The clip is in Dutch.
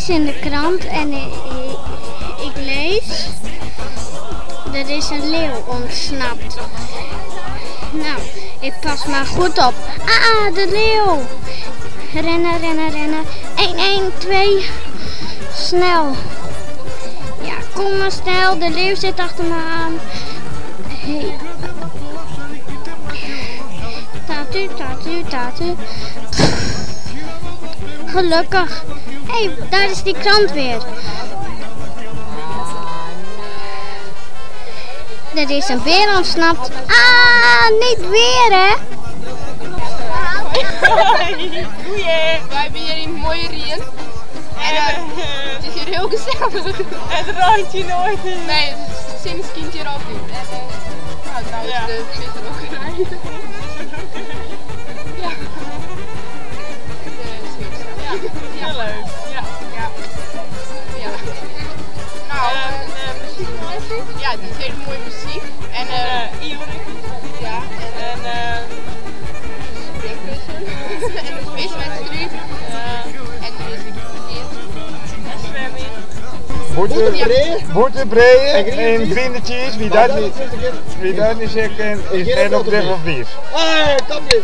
lees in de krant en ik lees. Er is een leeuw ontsnapt. Nou, ik pas maar goed op. Ah, de leeuw! Rennen, rennen, rennen. 1, 1, 2. Snel. Ja, kom maar snel. De leeuw zit achter me aan. Hey. Tatu, tatu, tatu. Gelukkig. Hé, daar is die krant weer. Er is een beer ontsnapt. Ah, niet weer hè. Doei! Wij hebben hier een mooie rien. En het is hier heel gezellig. Het raakt je nooit in. Nee, sinds kind hier ook niet. En trouwens de visserokkerij. Ja. Ja, leuk. Ja. Ja. Nou, muziek. Ja, het is hele mooie muziek. En Ivorik. ja, en en een viswedstrijd. En er is En zwemmen. Boertebreien en vriendetjes, wie dat niet zegt, is er nog weg of niet? Ay, kom je.